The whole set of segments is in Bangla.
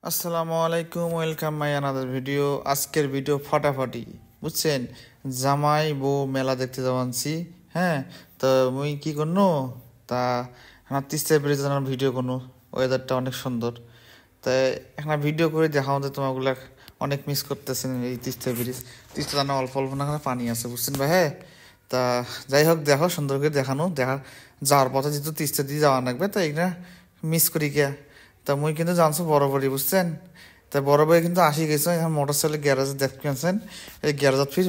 আসসালামু আলাইকুম, ওয়েলকাম মাই আনাদার ভিডিও। আজকের ভিডিও ফাটাফাটি, বুঝছেন? জামাই বউ মেলা দেখতে যাওয়ানছি। হ্যাঁ, তো মুই কি করনো, তা আমার তিস্তা ব্রিজের ভিডিও কোনো, ওয়েদারটা অনেক সুন্দর। তাই একটা ভিডিও করে দেখাও যে তোমাগুলো অনেক মিস করতেছেন এই তিস্তা ব্রিজ। তিস্তা জানা অল্প অল্প না পানি আছে, বুঝছেন ভাই? হ্যাঁ, তা যাই হোক, দেখো সুন্দর করে দেখানো যাওয়ার পথে যেহেতু তিস্তা দিয়ে যাওয়া লাগবে, তাই না মিস করি কে। তা মুই কিন্তু জানছো বরাবরই, বুঝছেন? তা বরাবরই কিন্তু আসি গেছো এখন মোটর সাইকেল গ্যারেজে দেখছেন। এই গ্যারেজত ফির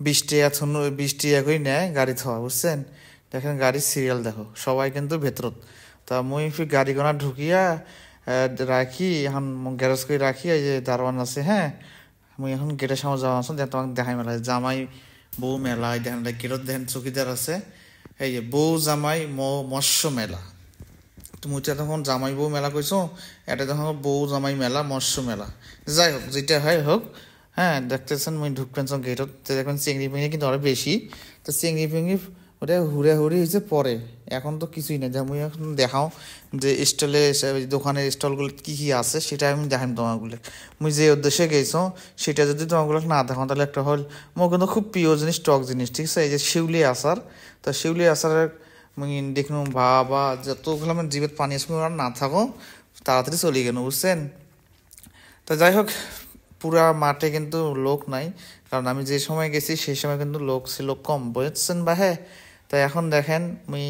20 টাকা 20 টাকা করে নেয় গাড়ি থোয়া, বুঝছেন? দেখেন গাড়ির সিরিয়াল দেখো, সবাই কিন্তু ভেতরত। তা মুই ফির গাড়ি গোনা ঢুকিয়া রাখি, এখন গ্যারেজ করে রাখি। এই যে দারোয়ান আছে, হ্যাঁ, মুই এখন গেটের সামনে যাওয়া আসুন, তোমাকে দেখাই মেলা জামাই বউ মেলা। এই দেখেন গেটত দেখেন চৌকিদার আছে। এই যে বউ জামাই মৎস্য মেলা। তুমি তো তখন জামাই বউ মেলা কইছো, এটা তখন বউ জামাই মেলা মৎস্য মেলা। যাই হোক, যেটা হয় হোক। হ্যাঁ, দেখতেছেন মুই ঢুকবেন গেটত, দেখবেন চিংড়ি পিংড়ি কিন্তু আরো বেশি। তো চিংড়ি পিংড়ি ওটা হুড়ে হুড়ি হয়েছে পরে, এখন তো কিছুই নেই। যা মুই এখন দেখাও যে স্টলে দোকানের স্টলগুলো কি কি আছে, সেটা আমি দেখাম তোমাগুলো। মুই যে উদ্দেশ্যে গেছো সেটা যদি তোমাগুলো না দেখো, তাহলে একটা হল মোর কিন্তু খুব প্রিয় জিনিস, টক জিনিস, ঠিক আছে? এই যে শিউলি আচার। তো শিউলি আচারের মুই দেখুন বাবা, যতগুলো আমার জিভের পানি আসবে ওরা না থাকো, তাড়াতাড়ি চলে গেল, বুঝছেন? তা যাই হোক, পুরা মাঠে কিন্তু লোক নাই, কারণ আমি যে সময় গেছি সেই সময় কিন্তু লোক ছিল কম, বুঝছেন বা? হ্যাঁ, তাই এখন দেখেন মুই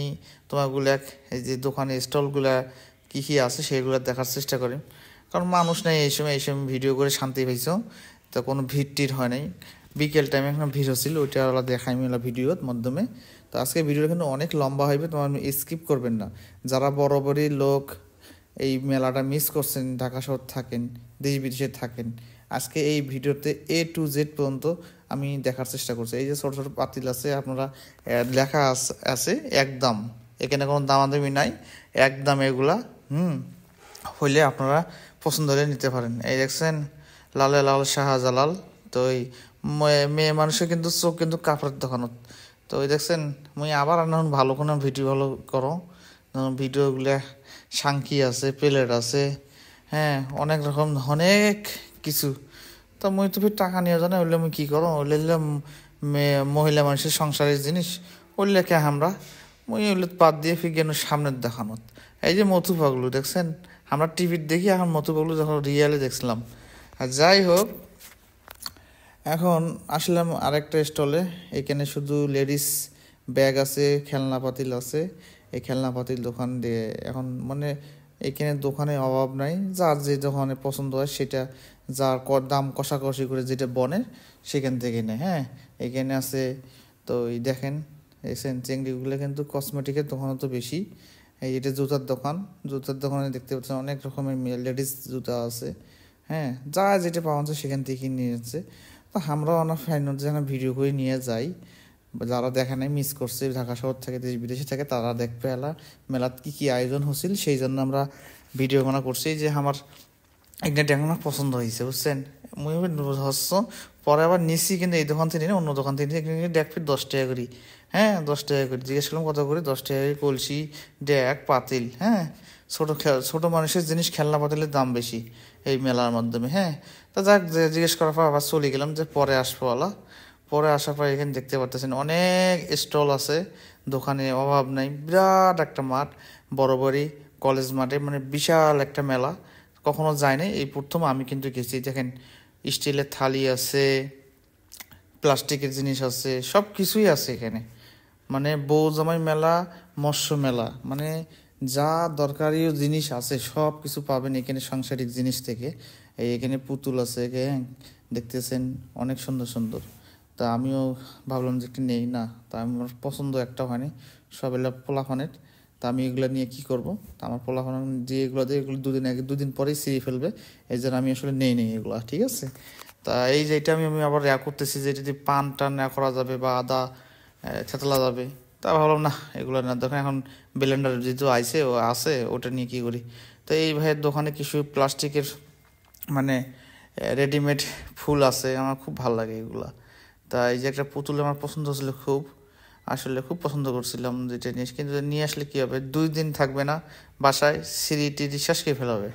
তোমাগুলা এই যে দোকানে স্টলগুলা কি কি আছে সেগুলো দেখার চেষ্টা করি, কারণ মানুষ নেই এই সময় ভিডিও করে শান্তি পাইছো। তো কোনো ভিড় টির হয় নাই। বিকেল টাইমে এখন ভিড় হচ্ছিল, ওইটা ওরা দেখাই মেলা ভিডিওর মাধ্যমে। তো আজকে ভিডিওটা কিন্তু অনেক লম্বা হইবে, তোমার স্কিপ করবেন না। যারা বরাবরই লোক এই মেলাটা মিস করছেন, ঢাকা শহর থাকেন, দেশ বিদেশে থাকেন, আজকে এই ভিডিওতে A to Z পর্যন্ত আমি দেখার চেষ্টা করছি। এই যে ছোট ছোট পাতিল আছে, আপনারা লেখা আছে একদম, এখানে কোনো দামাদামি নাই, একদম এগুলা। হইলে আপনারা পছন্দ হলে নিতে পারেন। এই দেখছেন লালে লাল শাহজালাল। তো এই মেয়ে মানুষের কিন্তু চোখ কিন্তু কাপড়ের দোকানত। তো ওই দেখছেন মুই আবার এখন ভালো কোনো ভিডিও ভালো করো, ভিডিওগুলো সাংকি আছে, প্লেট আছে, হ্যাঁ, অনেক রকম অনেক কিছু। তো মুই তো ফির টাকা নিয়ে জানা ওইলে মুই কী করো, ওইলে মহিলা মানুষের সংসারের জিনিস ওইলে কে আমরা, মুই ওইলে বাদ দিয়ে ফির গেল সামনের দেখানোত। এই যে মথু পাগলু দেখছেন, আমরা টিভির দেখি, এখন মথু পাগলু যখন রিয়েলে দেখছিলাম। আর যাই হোক, এখন আসলাম আরেকটা স্টলে। এখানে শুধু লেডিস ব্যাগ আছে, খেলনা পাতিল আছে। এই খেলনা পাতিল দোকান দিয়ে এখন মানে এখানে দোকানে অভাব নাই, যার যে দোকানে পছন্দ হয় সেটা, যার দাম কষাকষি করে যেটা বনে সেখান থেকে নেয়। হ্যাঁ, এখানে আছে। তো এই দেখেন এসেন চিংড়িগুলো কিন্তু কসমেটিকের দোকানও তো বেশি। এই এটা জুতার দোকান, জুতার দোকানে দেখতে পাচ্ছেন অনেক রকমের লেডিস জুতা আছে। হ্যাঁ, যা যেটা পাওয়া যায় সেখান থেকে নিয়ে যাচ্ছে। তো আমরাও অনেক ফাইনাল যেখানে ভিডিও করে নিয়ে যাই, যারা দেখা নাই মিস করছে ঢাকা শহর থেকে দেশ বিদেশে থেকে, তারা দেখবে এলা মেলাত কি কি আয়োজন হচ্ছিল, সেই জন্য আমরা ভিডিও বানা করছি। যে আমার একটা এখন পছন্দ হয়েছে, বুঝছেন? মুই হচ্ছ পরে আবার নিছি, কিন্তু এই দোকান থেকে অন্য দোকান থেকে ডেক ফির 10 টাকা করি। হ্যাঁ, 10 টাকা করি, জিজ্ঞেস করলাম কত করে, 10 টাকা করে কলসি, ডেক, পাতিল। হ্যাঁ, ছোট মানুষের জিনিস, খেলনা পাতিলের দাম বেশি এই মেলার মাধ্যমে। হ্যাঁ, তা যাক, জিজ্ঞেস করার পর আবার চলে গেলাম যে পরে আসবো আলা। পরে আসার পর এখানে দেখতে পারতেছেন অনেক স্টল আছে, দোকানে অভাব নাই। বিরাট একটা মাঠ, বরাবরই কলেজ মাঠে, মানে বিশাল একটা মেলা। কখনো যায় নাই, এই প্রথম আমি কিন্তু গেছি। দেখেন স্টিলের থালি আছে, প্লাস্টিকের জিনিস আছে, সব কিছুই আছে এখানে। মানে বউ জামাই মেলা, মৎস্য মেলা, মানে যা দরকারি জিনিস আছে সব কিছু পাবেন এখানে, সাংসারিক জিনিস থেকে। এই এখানে পুতুল আছে, দেখতেছেন অনেক সুন্দর সুন্দর। তা আমিও ভাবলাম যে একটু নেই না, তা আমার পছন্দ একটা হয়নি, সব এগুলো পোলাপানের। তা আমি এগুলো নিয়ে কি করব? তা আমার পোলাপান যে এগুলো দিয়ে, এগুলো দুদিন পরেই ছিঁড়ে ফেলবে, এই জন্য আমি আসলে নেই এগুলো, ঠিক আছে? তা এই যে এটা আমি আমি আবার করতেছি যে যদি পান টান করা যাবে বা আদা থেতলা যাবে। তা ভাবলাম না, এগুলো না, দেখেন এখন ব্লেন্ডার যেহেতু আছে ওটা নিয়ে কী করি। তো এই ভাইয়ের দোকানে কিছু প্লাস্টিকের মানে রেডিমেড ফুল আছে, আমার খুব ভালো লাগে এগুলা। তা এই যে একটা পুতুল আমার পছন্দ হচ্ছিল খুব, আসলে খুব পছন্দ করছিলাম যেটা নিয়ে, কিন্তু নিয়ে আসলে কী হবে, 2 দিন থাকবে না বাসায়, সিঁড়ি টিড়ি শেষ করে ফেলাবে।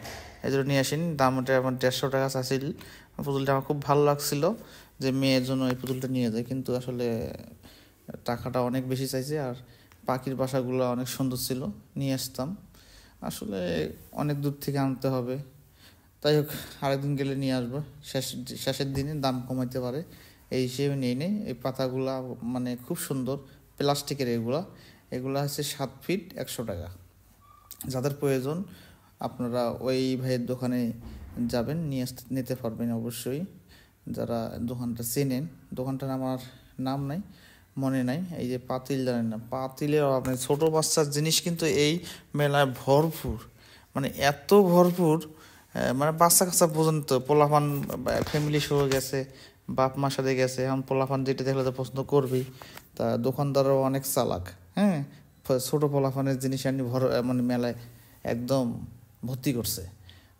এই জন্য নিয়ে আসিনি। দাম ওটা আমার 150 টাকা চাইছিল। পুতুলটা আমার খুব ভালো লাগছিল যে মেয়ের জন্য এই পুতুলটা নিয়ে যায়, কিন্তু আসলে টাকাটা অনেক বেশি চাইছে। আর পাখির বাসাগুলো অনেক সুন্দর ছিল, নিয়ে আসতাম। আসলে অনেক দূর থেকে আনতে হবে, তাই হোক আরেকদিন গেলে নিয়ে আসবো। শেষের দিনে দাম কমাইতে পারে এই হিসেবে নিয়ে নেই। এই পাতাগুলা মানে খুব সুন্দর, প্লাস্টিকের। এগুলা হচ্ছে 7 ফিট 100 টাকা। যাদের প্রয়োজন আপনারা ওই ভাইয়ের দোকানে যাবেন, নিতে পারবেন অবশ্যই। যারা দোকানটা চেনেন, দোকানটার আমার নাম নাই, মনে নাই। এই যে পাতিল জানেন না, পাতিলের আপনার ছোটো বাচ্চার জিনিস কিন্তু এই মেলায় ভরপুর, মানে এত ভরপুর, মানে বাচ্চা কাচ্চা পর্যন্ত, পোলাপান ফ্যামিলি সহ গেছে, বাপ মার সাথে গেছে। এখন পোলাপান যেটা দেখলে তো পছন্দ করবেই। তা দোকানদারও অনেক চালাক, হ্যাঁ, ছোটো পোলাপানের জিনিস আনি মানে মেলায় একদম ভর্তি করছে।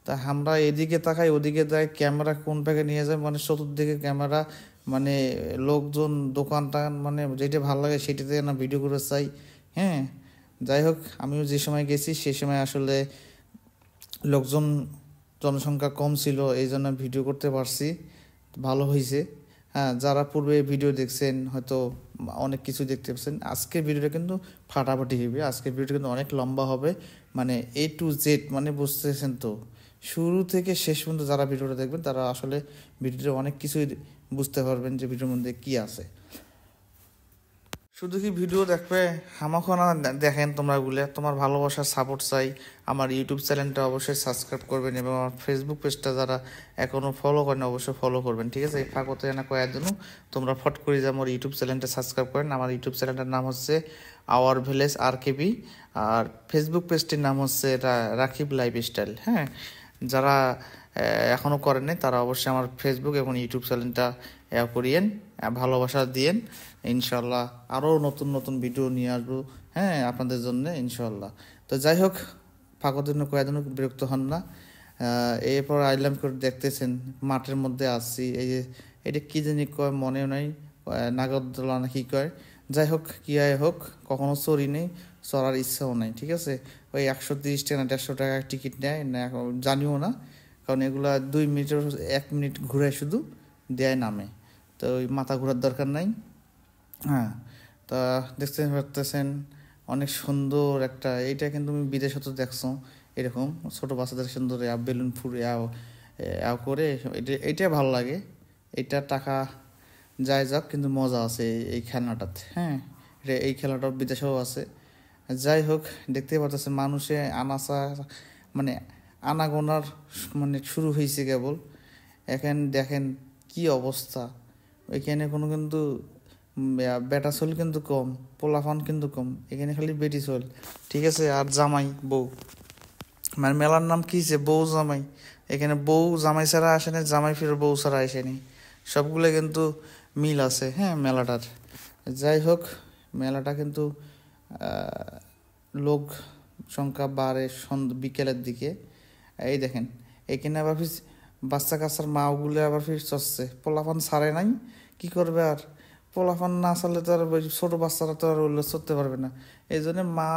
তা আমরা এদিকে তাকাই, ওদিকে যাই, ক্যামেরা কোন প্যাকে নিয়ে যায়, মানে চতুর্দিকে ক্যামেরা, মানে লোকজন, দোকানটা, মানে যেটা ভালো লাগে সেটাতে না ভিডিও করে চাই। হ্যাঁ, যাই হোক, আমিও যে সময় গেছি সে সময় আসলে লোকজন, জনসংখ্যা কম ছিল, এই জন্য ভিডিও করতে পারছি, ভালো হয়েছে। হ্যাঁ, যারা পূর্বে ভিডিও দেখছেন হয়তো অনেক কিছু দেখতে পাচ্ছেন। আজকের ভিডিওটা কিন্তু ফাটাফাটি হবে, আজকের ভিডিওটা কিন্তু অনেক লম্বা হবে, মানে A to Z, মানে বুঝতেছেন তো, শুরু থেকে শেষ পর্যন্ত যারা ভিডিওটা দেখবেন তারা আসলে ভিডিওটা অনেক কিছুই বুঝতে পারবেন যে ভিডিওর মধ্যে কী আছে। শুধু কি ভিডিও দেখবে আমাকে না, দেখেন তোমরা গুলে, তোমার ভালোবাসার সাপোর্ট চাই। আমার ইউটিউব চ্যানেলটা অবশ্যই সাবস্ক্রাইব করবেন, এবং আমার ফেসবুক পেজটা যারা এখনও ফলো করেন অবশ্যই ফলো করবেন, ঠিক আছে? এই ফাঁকতে না কয়েক জন্য তোমরা ফট করে যে আমার ইউটিউব চ্যানেলটা সাবস্ক্রাইব করেন। আমার ইউটিউব চ্যানেলটার নাম হচ্ছে আওয়ার ভিলেজ RKB, আর ফেসবুক পেজটির নাম হচ্ছে রাকিব লাইফস্টাইল। হ্যাঁ, যারা এখনও করেন নাই তারা অবশ্যই আমার ফেসবুক এবং ইউটিউব চ্যানেলটা করিয়েন, ভালোবাসা দিয়েন। ইনশাল্লাহ আরও নতুন নতুন ভিডিও নিয়ে আসবো, হ্যাঁ, আপনাদের জন্য ইনশাল্লাহ। তো যাই হোক, ফাঁকর জন্য কয়েকজন বিরক্ত হন না। এরপর আইলাম করে দেখতেছেন মাঠের মধ্যে আসছি, এই যে এটা কী জানি কয়, মনেও নাই, নাগরদোলা না কী কয়। যাই হোক, কী হয় হোক, কখনো চড়ি নেই, চড়ার ইচ্ছাও নাই, ঠিক আছে? ওই 130 টাকা না 150 টাকা টিকিট নেয় না, জানিও না, কারণ এগুলা 2 মিনিটের 1 মিনিট ঘুরে শুধু দেয় নামে, তো ওই মাথা ঘোরার দরকার নাই। হ্যাঁ, তা দেখতে পারতেছেন অনেক সুন্দর একটা, এইটা কিন্তু তুমি বিদেশে তো দেখছো, এরকম ছোটো বাচ্চাদের সুন্দর বেলুন ফুল করে, এইটা ভালো লাগে। এইটা টাকা যায় যাক, কিন্তু মজা আছে এই খেলনাটাতে। হ্যাঁ, এই খেলাটা বিদেশেও আছে। যাই হোক, দেখতে পারতেছেন মানুষে আনাচা, মানে আনাগোনার মানে শুরু হয়েছে কেবল। এখানে দেখেন কি অবস্থা, ওইখানে কোনো কিন্তু বেটা চল কিন্তু কম, পোলাফান কিন্তু কম, এখানে খালি বেটি চল, ঠিক আছে? আর জামাই বউ, মানে মেলার নাম কি যে বউ জামাই, এখানে বউ জামাই ছাড়া আসেনি, জামাই ফিরে বউ ছাড়া আসেনি, সবগুলো কিন্তু মিল আছে, হ্যাঁ, মেলাটার। যাই হোক, মেলাটা কিন্তু লোক সংখ্যা বাড়ে বিকেলের দিকে। এই দেখেন, এখানে আবার বাচ্চা কাচ্চার মাওগুলো আবার চড়ছে, পোলাপান ছাড়ে নাই, কি করবে আর? পোলাপান না ছাড়লে তো আর ছোটো বাচ্চারা তো আর চড়তে পারবে না, এই জন্য মা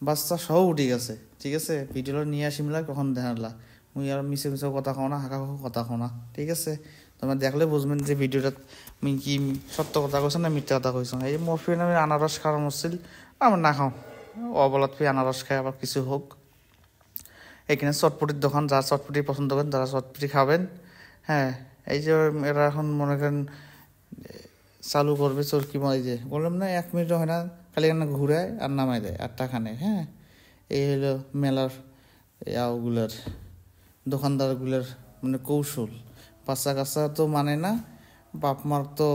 বাচ্চা সহ উঠে গেছে, ঠিক আছে? ভিডিওটা নিয়ে আসিমলা, কখন দেখালা, মুই আর মিছে মিছে কথা কও না, হাঁকা কথা কও না, ঠিক আছে? তোমরা দেখলে বুঝবেন যে ভিডিওটা আমি কি সত্য কথা কইছো না মিথ্যা কথা কইছো। এই মরফিন আমি আনারস খাওয়ার মরছিল, আমার না খাও, অবলাত ফি আনারস খাই আবার কিছু হোক। এখানে চটপটির দোকান, যারা চটপটি পছন্দ করেন তারা চটপটি খাবেন। হ্যাঁ, এই যে এরা এখন মনে করেন চালু করবে চরকি, এই যে বললাম না 1 মিনিটও হয় না, খালি এখানে ঘুরায় আর নামাই দেয় আর টাকা নেয়। হ্যাঁ, এই হলো মেলার ওগুলার দোকানদারগুলোর মানে কৌশল। বাচ্চা কাচ্চা তো মানে না, বাপ মার তো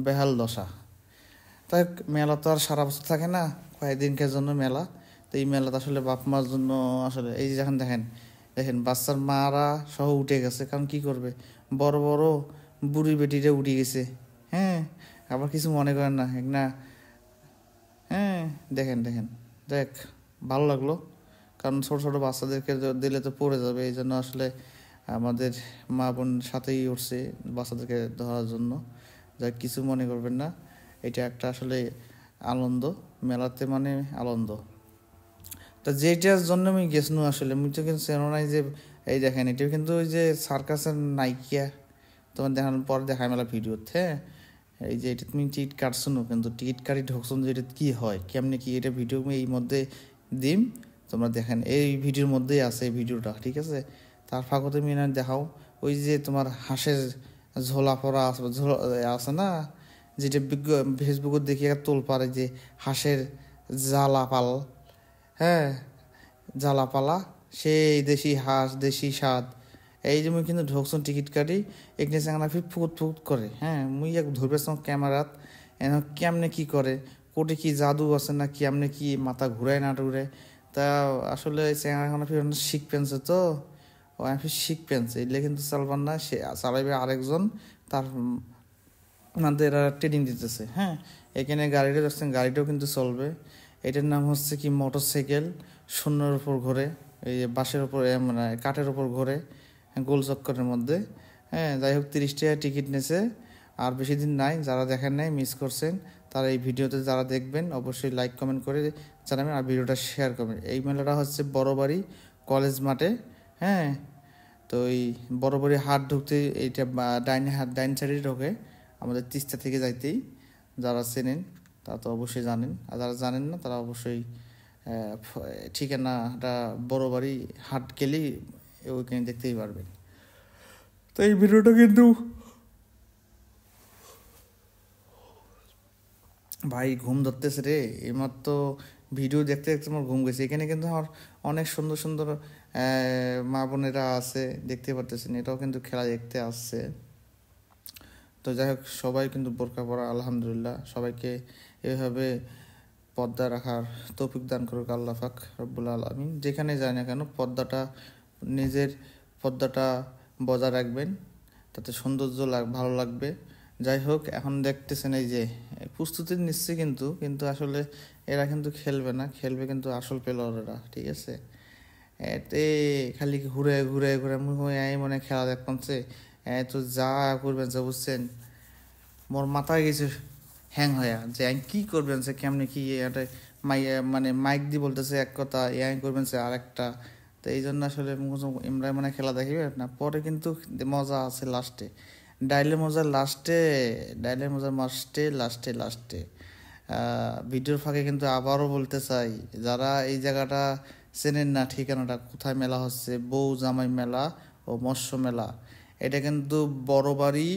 বেহাল দশা। তাই মেলা তো আর সারা বছর থাকে না, কয়েকদিনকার জন্য মেলা। তো এই মেলাতে আসলে বাপ মার জন্য আসলে এই যে যখন দেখেন দেখেন বাচ্চার মারা সহ উঠে গেছে, কারণ কি করবে, বড় বড় বুড়ি বেটিরা উঠে গেছে। হ্যাঁ, আবার কিছু মনে করেন না, এক না? হ্যাঁ, দেখেন দেখেন, দেখ ভালো লাগলো, কারণ ছোটো ছোটো বাচ্চাদেরকে দিলে তো পড়ে যাবে, এই জন্য আসলে আমাদের মা বোন সাথেই উঠছে বাচ্চাদেরকে ধরার জন্য। যাই কিছু মনে করবেন না, এটা একটা আসলে আনন্দ, মেলাতে মানে আনন্দ। তা যেটার জন্য আমি গেছিলাম আসলে, মুই তো কিন্তু চেনো নাই যে এই দেখেন এটা কিন্তু ওই যে সার্কাসের নায়িকা, তোমার দেখানোর পর দেখায় মেলা ভিডিওতে। হ্যাঁ, এই যে এটা তুমি টিকিট কাটছো না, কিন্তু টিকিট কাটি ঢুকছো যে এটা কী হয় কেমনে কি, এটা ভিডিও এই মধ্যে দিম, তোমরা দেখেন এই ভিডিওর মধ্যেই আছে এই ভিডিওটা, ঠিক আছে। তার ফাঁকতে মিনা দেখাও ওই যে তোমার হাঁসের ঝোলা পড়া আছে না, যেটা ফেসবুকে দেখি তোল পারে যে হাঁসের জ্বালাপাল, হ্যাঁ জ্বালাপালা, সেই দেশি হাঁস দেশি স্বাদ। এই যে মুই কিন্তু ঢোকসন টিকিট কাটি এখানে চাঙনা ফির ফুট ফুট করে। হ্যাঁ, মুই এক ধরবে ক্যামেরাত এন কেমনে কি করে, কোটে কি জাদু আছে না কেমনে কি মাথা ঘুরায় না টুরায়। তা আসলে চেঙাখানা ফির শিখ পেনছে তো, ও আমি ফির শিখ পেনছে এলে কিন্তু চালবার না, সে চালাইবে আরেকজন, তার মানে এরা ট্রেনিং দিতেছে। হ্যাঁ, এখানে গাড়িটা যাচ্ছেন, গাড়িটাও কিন্তু চলবে। এটার নাম হচ্ছে কি মোটরসাইকেল, শূন্যের উপর ঘোরে, এই বাসের উপর মানে কাঠের উপর ঘোরে, গোল চক্করের মধ্যে। হ্যাঁ, যাই হোক 30 টাকা টিকিট নেছে, আর বেশি দিন নাই, যারা দেখেন নাই মিস করছেন তারা এই ভিডিওতে যারা দেখবেন অবশ্যই লাইক কমেন্ট করে জানাবেন আর ভিডিওটা শেয়ার করবেন। এই মেলাটা হচ্ছে বড়বাড়ি কলেজ মাঠে। হ্যাঁ, তো এই বড়বাড়ি হাট ঢুকতে এইটা ডাইন সাইডে ঢোকে আমাদের তিস্তা থেকে যাইতেই, যারা চেনেন তারা তো অবশ্যই জানেন, আর যারা জানেন না তারা অবশ্যই ঠিকানাটা বড়বাড়ি হাট গেলেই ওইখানে দেখতেই পারবেন। তো এই ভিডিওটা কিন্তু ভাই ঘুম ধরতেছে রে, এইমাত্র ভিডিও দেখতে দেখতে আমার ঘুম গেছে। এখানে কিন্তু আমার অনেক সুন্দর সুন্দর মা বোনেরা আছে, দেখতে পারতেছেন, এটাও কিন্তু খেলা দেখতে আসছে। তো যাই হোক সবাই কিন্তু বোরকা পরা, আলহামদুলিল্লাহ সবাইকে এভাবে পর্দা রাখার তৌফিক দান করুক আল্লাহ পাক রব্বুল আলামিন। যেখানে যায় না কেন নিজের পর্দাটা বজায় রাখবেন, তাতে সৌন্দর্য ভালো লাগবে। যাই হোক এখন দেখতেছেন এই যে প্রস্তুতি নিচ্ছে, কিন্তু আসলে এরা কিন্তু খেলবে না, খেলবে কিন্তু আসল প্লেয়াররা, ঠিক আছে। এতে খালি ঘুরে ঘুরে ঘুরে মনে খেলা দেখছে, তো যা করবেন যা বুঝছেন, মোর মাথায় গেছে হ্যাং হয়ে যে আই কি করবেন সে কেমনে কি, এটা মানে মাইক দিয়ে বলতেছে এক কথা, আই করবেন সে আর একটা। তো এই জন্য আসলে ইমরান মানে খেলা দেখিবে না, পরে কিন্তু মজা আছে লাস্টে, ডাইলের মজা লাস্টে। ভিডিওর ফাঁকে কিন্তু আবারও বলতে চাই, যারা এই জায়গাটা চেনেন না, ঠিকানাটা কোথায় মেলা হচ্ছে, বউ জামাই মেলা ও মৎস্য মেলা, এটা কিন্তু বড়বাড়ি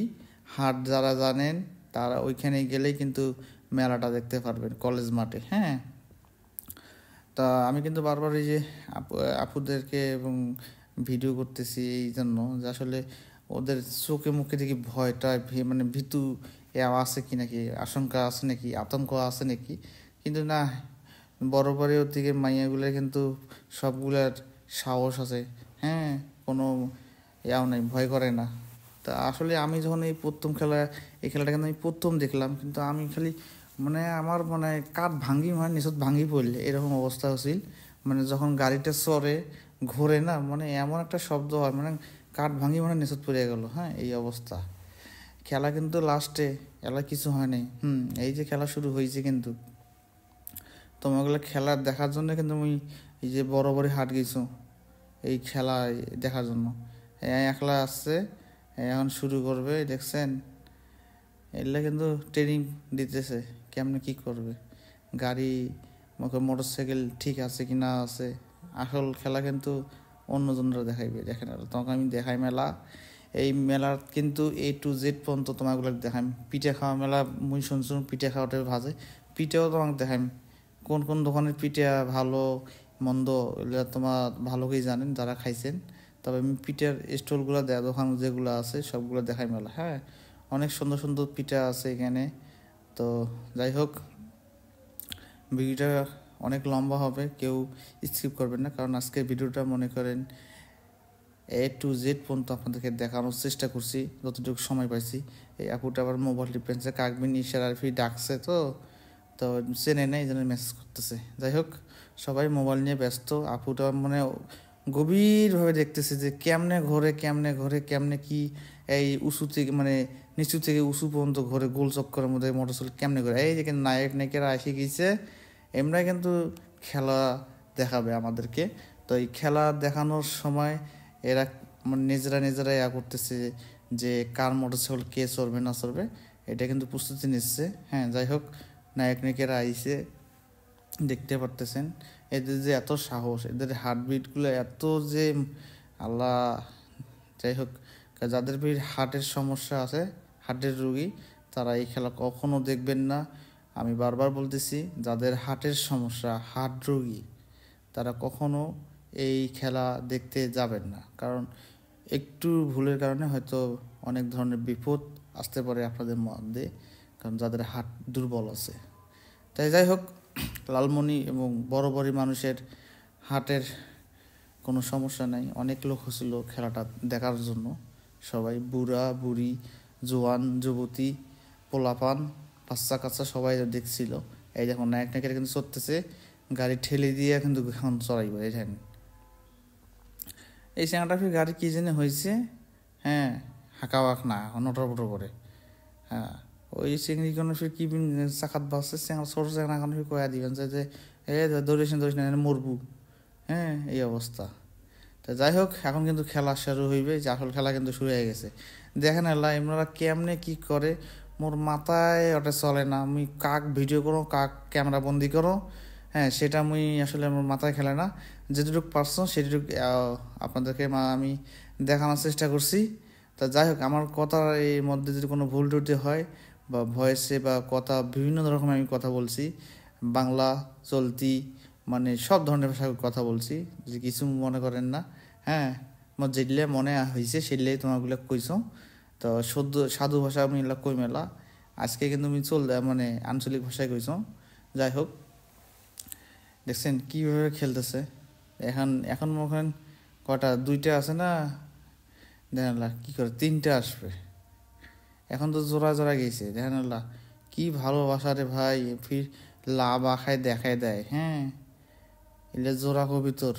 হাট, যারা জানেন তারা ওইখানে গেলেই কিন্তু মেলাটা দেখতে পারবেন কলেজ মাঠে। হ্যাঁ, তা আমি কিন্তু বারবার এই যে আপুদেরকে এবং ভিডিও করতেছি এই জন্য যে আসলে ওদের চোখে মুখে দেখি ভয়টা মানে ভীতু আছে কি নাকি, আশঙ্কা আছে নাকি, আতঙ্ক আছে নাকি, কিন্তু না, বড় বড় ওর দিকে মাইয়াগুলো কিন্তু সবগুলার সাহস আছে। হ্যাঁ, কোনো নাই, ভয় করে না। তা আসলে আমি যখন এই খেলাটা কিন্তু আমি প্রথম দেখলাম, কিন্তু আমি খালি মানে আমার মানে কাঠ ভাঙ্গি মানে নিচত ভাঙ্গি পড়লে এরকম অবস্থা হয়েছিল। মানে যখন গাড়িটা চড়ে ঘোরে না, মানে এমন একটা শব্দ হয়, মানে কাঠ ভাঙ্গি মানে নিচত পড়ে গেল। হ্যাঁ, এই অবস্থা। খেলা কিন্তু লাস্টে এলা কিছু হয়নি। এই যে খেলা শুরু হয়েছে, কিন্তু তোমাগুলো খেলা দেখার জন্য কিন্তু আমি এই যে বড় বড় হাট গেছো এই খেলা দেখার জন্য। একলা আসছে, এখন শুরু করবে, দেখছেন এগুলো কিন্তু ট্রেনিং দিতেছে কেমনে কি করবে, গাড়ি মোটরসাইকেল ঠিক আছে কি না আছে। আসল খেলা কিন্তু অন্যজনরা দেখাইবে, দেখেন আর তোমাকে আমি দেখাই মেলা। এই মেলার কিন্তু A to Z পর্যন্ত তোমাগুলো দেখাই। পিঠে খাওয়া মেলা মুই শুনছুন, পিঠে খাওয়াটা ভাজে, পিঠেও তোমাকে দেখাই কোন কোন দোকানের পিঠে ভালো মন্দ, এগুলো তোমার ভালো করেই জানেন যারা খাইছেন। তবে আমি পিঠার স্টলগুলো দোকান যেগুলো আছে সবগুলো দেখাই মেলা। হ্যাঁ, অনেক সুন্দর সুন্দর পিঠা আছে এখানে। তো যাই হোক ভিডিওটা অনেক লম্বা হবে, কেউ স্কিপ করবেন না, কারণ আজকে ভিডিওটা মনে করেন A to Z পর্যন্ত আপনাদেরকে দেখানোর চেষ্টা করছি যতটুকু সময় পাইছি। এই আপুটা আবার মোবাইল টিপেন্সে কাকবিন ইশার আরফি ডাকছে, তো চেনে নেই এই জন্য মেসেজ করতেছে। যাই হোক সবাই মোবাইল নিয়ে ব্যস্ত, আপুটা মানে গভীরভাবে দেখতেছে যে কেমনে ঘোরে কেমনে কি, এই উঁচু থেকে মানে নিচু থেকে উঁচু পর্যন্ত ঘোরে, গোল চক্করের মধ্যে মোটরসাইকেল কেমনে ঘোরে। এই যে কিন্তু নায়িকেরা এসে গিয়েছে, এমরা কিন্তু খেলা দেখাবে আমাদেরকে। তো এই খেলা দেখানোর সময় এরা মানে নিজেরা ইয়া করতেছে যে কার মোটরসাইকেল কে চড়বে না চড়বে, এটা কিন্তু প্রস্তুতি নিচ্ছে। হ্যাঁ, যাই হোক, নায়ক নায়িকারা আইসে, দেখতে পারতেছেন এদের যে এত সাহস, এদের হার্টবিটগুলো এত যে আল্লাহ। যাই হোক, যাদের হার্টের সমস্যা আছে, হার্টের রোগী, তারা এই খেলা কখনো দেখবেন না। আমি বারবার বলতেছি, যাদের হার্টের সমস্যা, হার্ট রোগী, তারা কখনো এই খেলা দেখতে যাবেন না। কারণ একটু ভুলের কারণে হয়তো অনেক ধরনের বিপদ আসতে পারে আপনাদের মধ্যে, কারণ যাদের হার্ট দুর্বল আছে। তাই যাই হোক, লালমনি এবং বড় বড় মানুষের হার্টের কোনো সমস্যা নাই। অনেক লোক হচ্ছিল খেলাটা দেখার জন্য, সবাই বুড়া বুড়ি, জোয়ান যুবতী, পোলাপান, বাচ্চা কাচ্চা সবাই দেখছিল। এই দেখুন নায়ক নায়িকারা কিন্তু চড়তেছে, গাড়ি ঠেলে দিয়ে কিন্তু এখন চড়াইব। এই দেখেন এই সিনেমাটাফির গাড়ি কী জন্য হয়েছে, হ্যাঁ, হাঁকাবাক না, নটর পটর করে। হ্যাঁ, ওই চিংড়ি কোনো ফির কি চাকাত বাসছে, চিংড়া ছোট চিংড়া কোনো ফির কয়া দিবেন যে এ দৌড়িস না মরবু। হ্যাঁ, এই অবস্থা। তো যাই হোক, এখন কিন্তু খেলা শুরু হইবে, যে আসল খেলা কিন্তু শুরু হয়ে গেছে। দেখেন আল্লাহ, এমরা কেমনে কি করে, মোর মাথায় ওটা চলে না। আমি কাক ভিডিও করো, কাক ক্যামেরা বন্দি করো, হ্যাঁ, সেটা আমি আসলে আমার মাথায় খেলে না। যেটুকু পারছো সেটুকু আপনাদেরকে আমি দেখানোর চেষ্টা করছি। তা যাই হোক, আমার কথার এই মধ্যে যদি কোনো ভুল টুটি হয় বা ভয়েসে বা কথা বিভিন্ন রকমের আমি কথা বলছি, বাংলা চলতি মানে সব ধরনের ভাষায় কথা বলছি, যে কিছু মনে করেন না। হ্যাঁ, আমার যেগুলো মনে হয়েছে সেগুলাই তোমাগুলো কইছ। তো সাধু ভাষা আমি এগুলো কই মেলা, আজকে কিন্তু আমি মানে আঞ্চলিক ভাষায় কইছ। যাই হোক, দেখছেন কীভাবে খেলতেছে। এখন এখন মনে কটা, দুইটা আছে না, দেখেন কী করে তিনটে আসবে। এখন তো জোড়া জোড়া গেছে, দেখেন কি ভালোবাসা রে ভাই, ফির লাভ আখায় দেখায় দেয়। হ্যাঁ, এলে জোড়া কবিতর।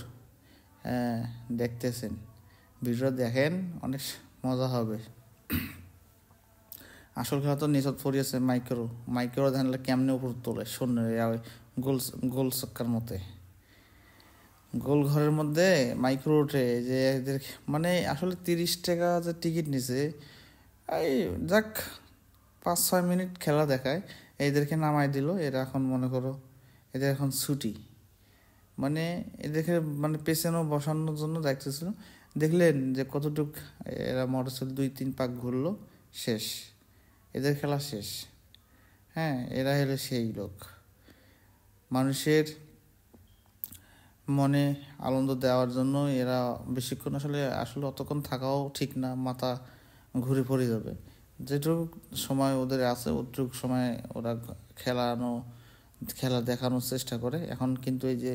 হ্যাঁ, দেখতেছেন, ভিডিও দেখেন, অনেক মজা হবে। আসল খেলা তো নিচত পড়িয়েছে মাইক্রো ধান কেমনে উপর তোলে শূন্য গোল গোল চক্কার মতে, গোল ঘরের মধ্যে মাইক্রো ওঠে। যে এদের মানে আসলে 30 টাকা যে টিকিট নিছে, এই যাক 5-6 মিনিট খেলা দেখায়, এদেরকে নামাই দিল। এরা এখন মনে করো এদের এখন ছুটি, মানে এদেরকে মানে পেছনেও বসানোর জন্য দেখতেছিল। দেখলেন যে কতটুক এরা মোটরসাইকেল 2-3 পাক ঘুরলো, শেষ, এদের খেলা শেষ। হ্যাঁ, এরা হলো সেই লোক, মানুষের মনে আনন্দ দেওয়ার জন্য এরা বেশিক্ষণ আসলে অতক্ষণ থাকাও ঠিক না, মাথা ঘুরে পড়ে যাবে। যেটুকু সময় ওদের আছে ওটুকু সময় ওরা খেলা দেখানোর চেষ্টা করে। এখন কিন্তু এই যে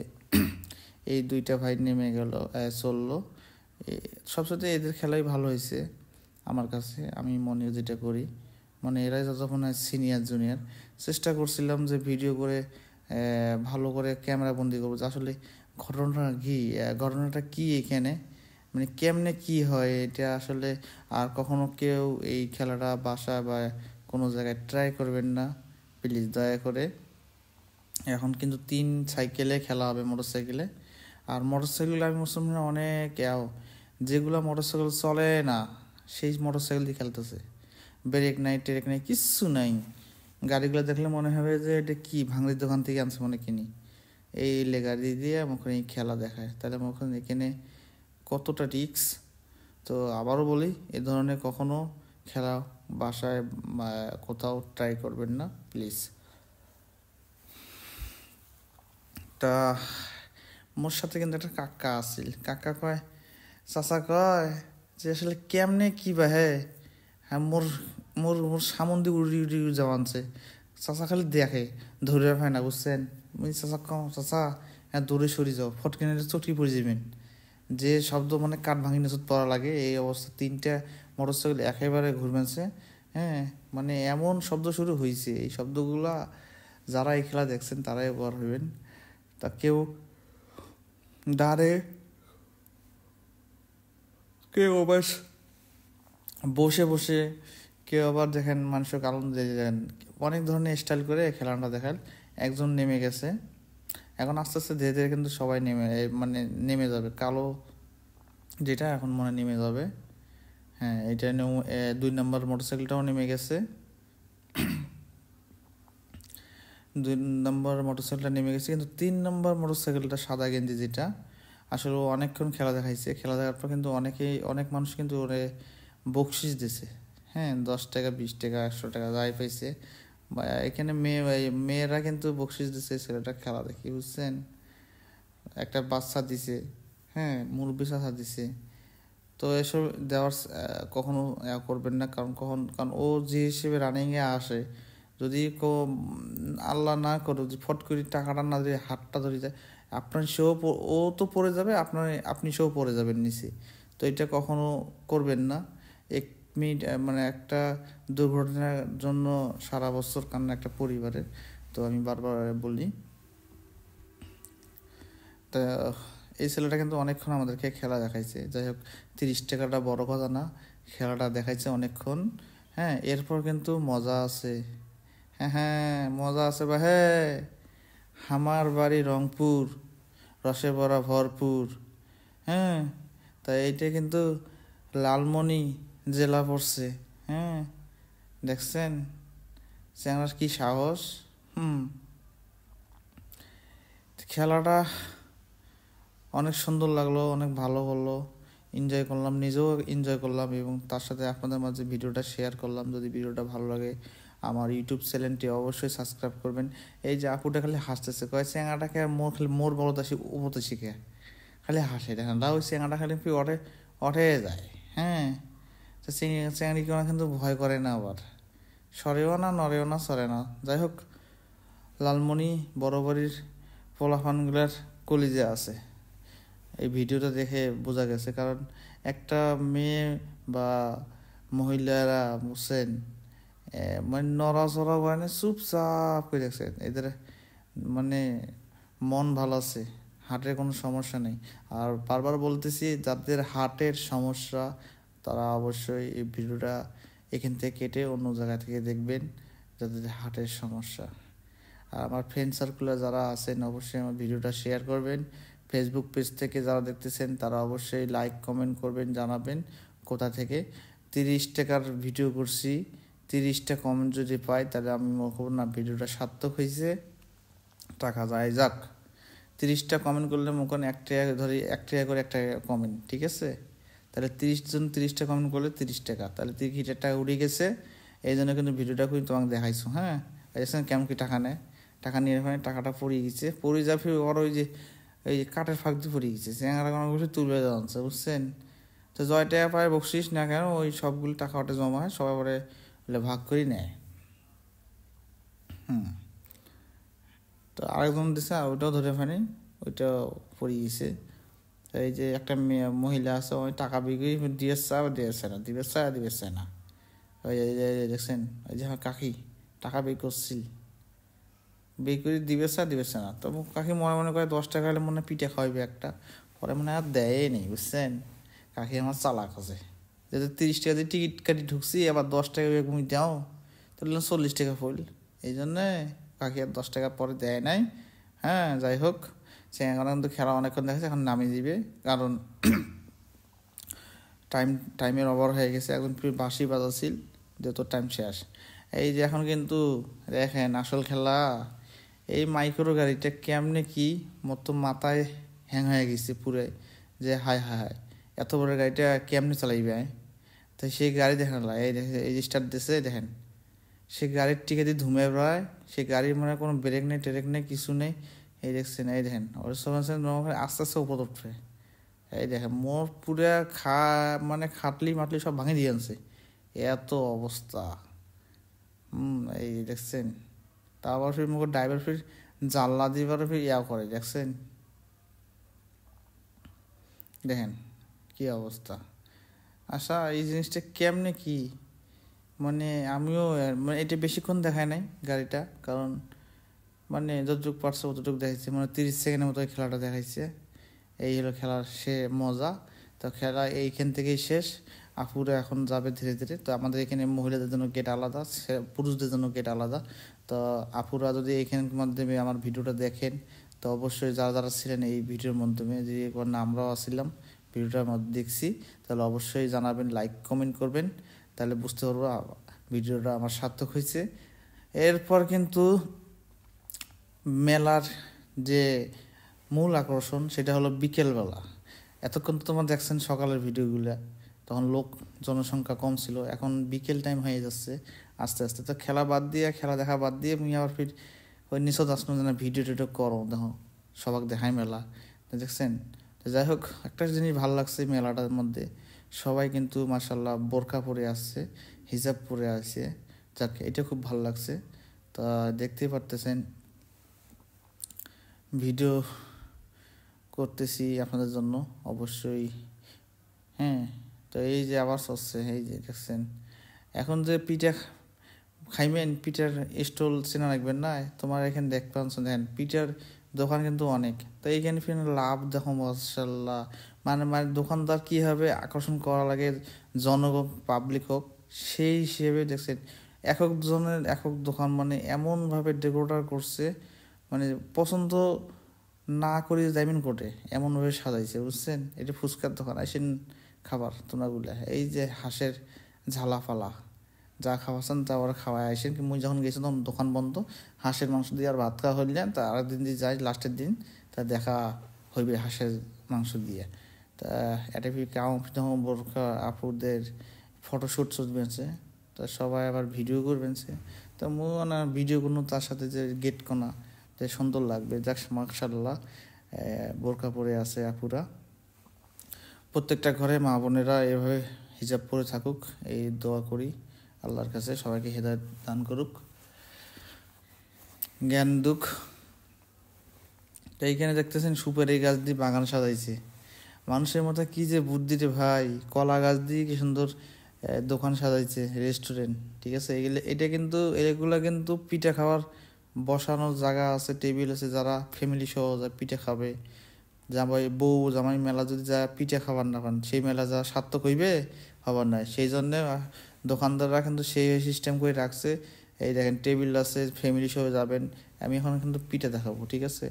এই দুইটা ভাই নেমে গেল, চললো, সবসাথে এদের খেলাই ভালো হয়েছে আমার কাছে, আমি মনে যেটা করি। মানে এরাই যতক্ষণ সিনিয়র জুনিয়র, চেষ্টা করছিলাম যে ভিডিও করে ভালো করে ক্যামেরা বন্দি করবো, যে আসলে ঘটনাটা কি এখানে, মানে কেমনে কি হয় এটা আসলে। আর কখনো কেউ এই খেলাটা বাসায় বা কোনো জায়গায় ট্রাই করবেন না প্লিজ, দয়া করে। এখন কিন্তু 3 সাইকেলে খেলা হবে, মোটরসাইকেলে। আর মোটরসাইকেল আমি মুসলমান অনেক যেগুলো মোটরসাইকেল চলে না, সেই মোটরসাইকেল দিয়ে খেলতেছে, ব্রেক নাই টেরেক নাই, কিচ্ছু নাই। গাড়িগুলো দেখলে মনে হবে যে এটা কি ভাঙড়ির দোকান থেকে আনছে মনে কিনি, এই গাড়ি দিয়ে আমাকে খেলা দেখায়। তাহলে আমাকে এখানে কতটা রিক্স। তো আবারও বলি, এ ধরনের কখনো খেলা বাসায় কোথাও ট্রাই করবেন না প্লিজ। তা মোর সাথে কিন্তু একটা কাকা আসছিল, কাকা কয়, চাচা কয় যে আসলে কেমনে কি বা হ্যাঁ মোর মোর মোর সামন্দি উড়ি উড়ি যাওয়ানছে। চাচা খালি দেখে, ধরে পায় না, বুঝছেন। আমি চাচা কম, চাচা হ্যাঁ দৌড়ে সরি যাও, ফটকিনে চটি পড়ে যাবেন। যে শব্দ মানে কাঠ ভাঙি নিচত পড়া লাগে, এই অবস্থা 3টা মোটরসাইকেল একেবারে ঘুরবেনছে। হ্যাঁ, মানে এমন শব্দ শুরু হয়েছে, এই শব্দগুলা যারা এই খেলা দেখছেন তারাই ব্যবহার হইবেন। তা কেউ ডারে, কেউ আবার বসে বসে, কেউ আবার দেখেন মানুষকে আনন্দ দেন, অনেক ধরনের স্টাইল করে খেলাটা দেখান। একজন নেমে গেছে, এখন আস্তে আস্তে ধীরে ধীরে কিন্তু সবাই নেমে যাবে। কালো যেটা এখন মনে নেমে যাবে। হ্যাঁ, এটা 2 নম্বর মোটরসাইকেলটাও নেমে গেছে। 2 নম্বর মোটরসাইকেলটা নেমে গেছে, কিন্তু 3 নম্বর মোটরসাইকেলটা সাদা গেঞ্জি যেটা, আসলে অনেকক্ষণ খেলা দেখাইছে। খেলা দেখার পর কিন্তু অনেক মানুষ কিন্তু ওরে বকশিস দিছে। হ্যাঁ, 10 টাকা, 20 টাকা, 100 টাকা যাই পাইছে। বা এখানে মেয়েরা কিন্তু বকশিস দিছে ছেলেটা খেলা দেখি, বুঝছেন? একটা বাচ্চা দিছে, হ্যাঁ, মুরব্বি চাচা দিছে। তো এসব দেওয়ার কখনো করবেন না, কারণ ও যে হিসেবে রানিংয়ে আসে, যদি আল্লাহ না করো যে ফট করে টাকাটা না দিয়ে হাতটা ধরে যায়, আপনার ও তো পড়ে যাবে, আপনি সেও পড়ে যাবেন নিচে। তো এটা কখনো করবেন না। 1 মিনিট মানে একটা দুর্ঘটনার জন্য সারা বছর কান্না একটা পরিবারের। তো আমি বারবার বলি, তা এই ছেলেটা কিন্তু অনেকক্ষণ আমাদেরকে খেলা দেখাইছে। যাই হোক, 30 টাকাটা বড় কথা না, খেলাটা দেখাইছে অনেকক্ষণ। হ্যাঁ, এরপর কিন্তু মজা আছে। হ্যাঁ হ্যাঁ, মজা আছে বা হ্যাঁ। আমার বাড়ি রংপুর, রসে ভরা ভরপুর। হ্যাঁ, তাই এইটা কিন্তু লালমনি জেলা পড়ছে। হ্যাঁ, দেখছেন চ্যাংড়ার কি সাহস। খেলাটা অনেক সুন্দর লাগলো, অনেক ভালো হলো, এনজয় করলাম, নিজেও এনজয় করলাম, এবং তার সাথে আপনাদের মাঝে ভিডিওটা শেয়ার করলাম। যদি ভিডিওটা ভালো লাগে আমার ইউটিউব চ্যানেলটি অবশ্যই সাবস্ক্রাইব করবেন। এই যে আপুটা খালি হাসতেছে, কয় চ্যাংড়াটাকে আর মোর বলতে উপতে শিখে খালি হাসে, দেখেন না, ওই চ্যাংড়াটা খালি অটে যায়। হ্যাঁ, তো চ্যাংড়ি কেউ কিন্তু ভয় করে না, আবার সরেও না, নড়েও না, সরে না। যাই হোক, লালমনি বরাবরের পোলাপানগুলার কলিজা আছে, এই ভিডিওটা দেখে বোঝা গেছে। কারণ একটা মেয়ে বা মহিলারা, বুঝছেন, মানে নড়াচড়া করে না, চুপচাপ করে দেখছেন, এদের মানে মন ভালো আছে, হার্টের কোনো সমস্যা নেই। আর বারবার বলতেছি, যাদের হার্টের সমস্যা তারা অবশ্যই এই ভিডিওটা এখান থেকে কেটে অন্য জায়গা থেকে দেখবেন, যাদের হার্টের সমস্যা। আর আমার ফ্রেন্ড সার্কুলে যারা আছেন অবশ্যই আমার ভিডিওটা শেয়ার করবেন। ফেসবুক পেজ থেকে যারা দেখতেছেন তারা অবশ্যই লাইক কমেন্ট করবেন, জানাবেন কোথা থেকে। 30 টাকার ভিডিও করছি, 30টা কমেন্ট যদি পাই তাহলে আমি মনে করব না ভিডিওটা সার্থক হয়েছে, টাকা যায় যাক। 30টা কমেন্ট করলে মনে করেন 1 টাকা ধরি, 1 টাকা করে 1 টাকা কমেন্ট, ঠিক আছে? তাহলে 30 জন 30টা কমেন্ট করলে 30 টাকা, তাহলে 30 টাকা উড়ে গেছে। এই জন্য কিন্তু ভিডিওটা কিন্তু তোমাকে দেখাইছো। হ্যাঁ, দেখছেন কেমন কি টাকা নেয়, টাকা নিয়ে ওখানে টাকাটা পড়িয়ে গেছে, পড়ে যা ফির ওর ওই যে কাঠের ফাঁক দিয়ে পড়ে গেছে, চ্যাংড়া কোনো কিছু তুলে যাচ্ছে, বুঝছেন? তো 1 টাকা পায় বকশিস না কেন, ওই সবগুলো টাকা ওটা জমা হয়, সবাই পরে ভাগ করে নেয়। তো আরেকজন দিছে, আর ওইটাও ধরে ফেনি, ওইটাও পড়ে গেছে। এই যে একটা মহিলা আছে, ওই টাকা বিক্রি দিয়েছে আর দিয়েছে না, দিবেছে না। ওই যে দেখছেন, ওই যে আমার কাকি টাকা বিক্রি করছিল, বিক্রি দিবেছে না। তো কাকি মনে করে 10 টাকা হলে মনে পিঠে খাওয়াইবে একটা, পরে মনে আর দেয় নেই, বুঝছেন? কাকি আমার চালাক আছে, যেহেতু 30 টাকা দিয়ে টিকিট কাটি ঢুকছি, আবার 10 টাকা তুমি দাও, তাহলে 40 টাকা ফুল। এই জন্যে কাকি আর 10 টাকা পরে দেয় নাই। হ্যাঁ, যাই হোক, সে এখন কিন্তু খেলা অনেকক্ষণ দেখেছে, এখন নামিয়ে দিবে, কারণ টাইমের ওভার হয়ে গেছে। এখন বাঁশি বাজাছিল, যত টাইম শেষ। এই যে এখন কিন্তু দেখেন আসল খেলা, এই মাইক্রো গাড়িটা কেমনে কি মতো মাথায় হ্যাং হয়ে গেছে পুরে, যে হায় হায় হায় এত বড় গাড়িটা কেমনে চালাইবে। তো সেই গাড়ি দেখেন, এই যে স্টার্ট দিছে দেখেন, সে গাড়ির টিকে দিয়ে ধুমে বেড়ায়, সে গাড়ির মানে কোনো ব্রেক নেই, ট্রেক নেই, কিছু নেই। এই দেখছেন, এই দেখেন ওর সব আস্তে আস্তে উপর উঠবে। এই দেখেন মোর পুরা মানে খাটলি মাটলি সব ভাঙে দিয়ে আনছে, এত অবস্থা। এই দেখছেন, তারপর ফির মুখ ড্রাইভার ফির জানলা দিবার ফির করে, দেখছেন, দেখেন কি অবস্থা। আচ্ছা, এই জিনিসটা কেমনে কি, মানে আমিও মানে এটা বেশিক্ষণ দেখায় নাই গাড়িটা, কারণ মানে যতটুকু পারছে অতটুকু দেখাইছে, মানে 30 সেকেন্ডের মতো খেলাটা দেখাইছে। এই হলো খেলার মজা। তো খেলা এইখান থেকেই শেষ। আপুরা এখন যাবে ধীরে ধীরে। তো আমাদের এখানে মহিলাদের জন্য গেট আলাদা, পুরুষদের জন্য গেট আলাদা। তো আপুরা যদি এইখানের মাধ্যমে আমার ভিডিওটা দেখেন, তো অবশ্যই যারা যারা ছিলেন এই ভিডিওর মাধ্যমে, যে আমরাও আসছিলাম ভিডিওটার মধ্যে দেখছি, তাহলে অবশ্যই জানাবেন, লাইক কমেন্ট করবেন, তাহলে বুঝতে পারবো ভিডিওটা আমার সার্থক হয়েছে। এরপর কিন্তু মেলার যে মূল আকর্ষণ সেটা হলো বিকেলবেলা। এতক্ষণ তো তোমরা দেখছেন সকালের ভিডিওগুলো, তখন লোক জনসংখ্যা কম ছিল, এখন বিকেল টাইম হয়ে যাচ্ছে আস্তে আস্তে। তো খেলা দেখা বাদ দিয়ে আমি আবার ফির ওই নিশো আসনো যেন ভিডিও টিডিও করো, দেখো সবাক দেখায় মেলা, দেখছেন। তো যাই হোক, একটা জিনিস ভালো লাগছে মেলাটার মধ্যে, সবাই কিন্তু মাশাল্লাহ বোরকা পরে আসছে, হিজাব পরে আছে, যাক এটা খুব ভালো লাগছে। তা দেখতেই পারতেছেন ভিডিও করতেছি আপনাদের জন্য অবশ্যই। হ্যাঁ, তো এই যে আবার হচ্ছে, এই যে দেখছেন এখন যে পিঠা খাইবেন, পিঠার স্টল চেনা রাখবেন না, তোমার এখানে দেখতে পাচ্ছেন, দেখেন পিঠার দোকান কিন্তু অনেক। তো এইখানে ফির লাভ দেখো মাশাল্লাহ, মানে দোকানদার কীভাবে আকর্ষণ করা লাগে, জনগণ পাবলিক হোক, সেই হিসেবে দেখছেন এক একজনের এক এক দোকান মানে এমনভাবে ডেকোরেটার করছে, মানে পছন্দ না করে যাইবেন কোটে এমনভাবে সাজাইছে, বুঝছেন। এটা ফুচকার দোকান, আসেন খাবার তোমরা গুলা, এই যে হাঁসের ঝালা ফালা যা খাওয়াচ্ছেন তা ওরা খাওয়াই আসেন। মুই যখন গেছি তখন দোকান বন্ধ, হাঁসের মাংস দিয়ে আর ভাত খাওয়া হইলেন, তা আরেকদিন দিয়ে যাই লাস্টের দিন, তা দেখা হইবে হাঁসের মাংস দিয়ে। তা এটা যখন বোরকা আপুদের ফটোশ্যুট চলবেছে, তা সবাই আবার ভিডিও করবেনছে, তা না ভিডিও কোনো তার সাথে যে গেট কোনা যে সুন্দর লাগবে, যাক মাশাআল্লাহ বোরকা পরে আছে আপুরা। প্রত্যেকটা ঘরে মা বোনেরা এভাবে হিজাব পরে থাকুক, এই দোয়া করি আল্লাহর কাছে, সবাইকে হেদায়েত দান করুক, জ্ঞান দুঃখ। তো এইখানে দেখতেছেন সুপারি গাছ দিয়ে বাগান সাজাইছে, মানুষের মতো কি যে বুদ্ধি রে ভাই, কলা গাছ দিয়ে কি সুন্দর দোকান সাজাইছে, রেস্টুরেন্ট, ঠিক আছে। এটা কিন্তু এগুলা কিন্তু পিঠা খাওয়ার বসানোর জায়গা আছে, টেবিল আছে, যারা ফ্যামিলি সহ যায় পিঠা খাবে, জামাই মেলা যদি যা পিঠা খাবার না পান, সেই মেলা যা সার্থক হইবে হবার নয়। সেই জন্যে দোকানদাররা কিন্তু সেই সিস্টেম করে রাখছে। এই দেখেন টেবিল আছে, ফ্যামিলি সহ যাবেন। আমি এখন কিন্তু পিঠা দেখাবো, ঠিক আছে।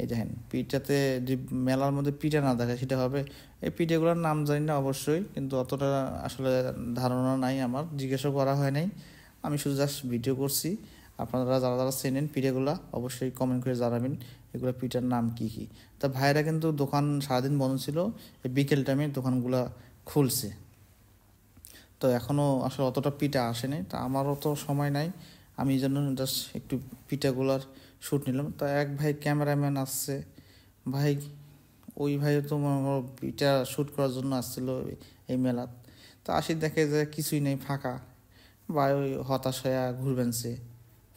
এই দেখেন পিঠাতে যে মেলার মধ্যে পিঠা না দেখায় সেটা হবে, এই পিঠাগুলোর নাম জানি না অবশ্যই, কিন্তু অতটা আসলে ধারণা নাই, আমার জিজ্ঞাসা করা হয় নাই, আমি শুধু জাস্ট ভিডিও করছি। আপনারা যারা যারা চেনেন পিঠাগুলা অবশ্যই কমেন্ট করে জানাবেন এগুলো পিঠার নাম কি কি। তা ভাইরা কিন্তু দোকান সারাদিন বন্ধ ছিল, বিকেল টাইমে দোকানগুলা খুলছে। তো এখনও আসলে অতটা পিঠা আসেনি, তা আমারও তো সময় নাই, আমি এই জন্য জাস্ট একটু পিঠাগুলার শ্যুট নিলাম। তা এক ভাই ক্যামেরাম্যান আসছে, ভাই ওই ভাই তো পিঠা শ্যুট করার জন্য আসছিল এই মেলাত। তা আসি দেখে যে কিছুই নেই, ফাঁকা, বা ওই হতাশ হয়ে ঘুরবেন সে,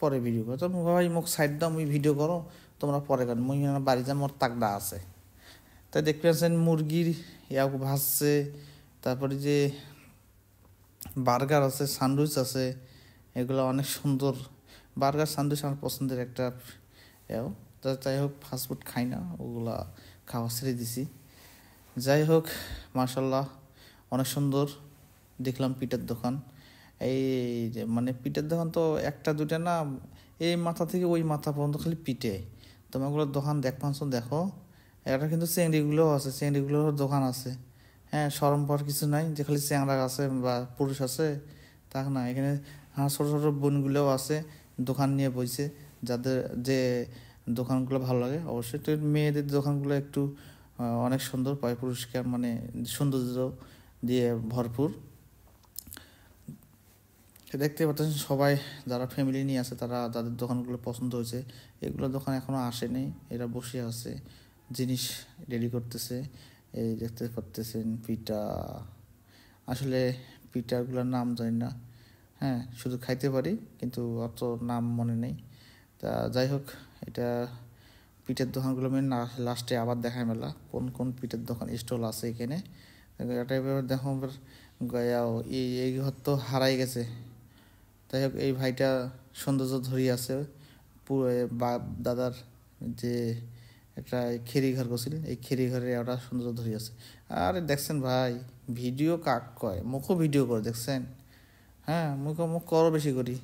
পরে ভিডিও করো। তো ভাই মোক সাইড দাও, মুই ভিডিও করো, তোমরা পরে করেন, মুই বাড়ি যান, মোর তাকডা আছে। তাই দেখতে পাচ্ছেন মুরগির ইয়াও ভাজছে, তারপরে যে বার্গার আছে, স্যান্ডউইচ আছে, এগুলো অনেক সুন্দর। বার্গার স্যান্ডউইচ আমার পছন্দের একটা এও, যাই হোক ফাস্টফুড খাই না, ওগুলা খাওয়া ছেড়ে দিছি। যাই হোক মাশাল্লাহ অনেক সুন্দর দেখলাম পিঠার দোকান। এই যে মানে পিঠের দোকান তো একটা দুটা না, এই মাথা থেকে ওই মাথা পর্যন্ত খালি পিঠে। তোমার ওগুলোর দোকান দেখো, এটা কিন্তু চেংড়িগুলোও আছে, চেংড়িগুলোর দোকান আছে। হ্যাঁ, শরম পাওয়ার কিছু নাই যে খালি চ্যাংড়া আছে বা পুরুষ আছে, তা না, এখানে ছোটো ছোটো বোনগুলোও আছে, দোকান নিয়ে বইছে, যাদের যে দোকানগুলো ভালো লাগে অবশ্যই। তো মেয়েদের দোকানগুলো একটু অনেক সুন্দর, পায় পুরস্কার, মানে সৌন্দর্য দিয়ে ভরপুর। দেখতে পাচ্ছেন সবাই যারা ফ্যামিলি নিয়ে আছে, তারা যাদের দোকানগুলো পছন্দ হয়েছে, এগুলো দোকান এখনও আসেনি, এরা বসে আছে, জিনিস রেডি করতেছে। এই দেখতে পাচ্ছেন পিঠা, আসলে পিঠাগুলোর নাম জানি না, হ্যাঁ শুধু খাইতে পারি কিন্তু অত নাম মনে নেই। তা যাই হোক, এটা পিঠের দোকানগুলো মেন লাস্টে আবার দেখায় মেলা কোন কোন পিঠের দোকান স্টল আছে এখানে। এটা এবার দেখো এই ঘর তো হারাই গেছে। যাই হোক এই ভাইটা সৌন্দর্য ধরিয়ে আছে, পুরো দাদার যে একটা খেরি ঘর করছিল, এই খেরি ঘরে ওটা সৌন্দর্য ধরিয়ে আছে। আরে দেখছেন ভাই, ভিডিও কাক কয়, মুখও ভিডিও করে দেখছেন। হ্যাঁ, মুখ করো বেশি করি।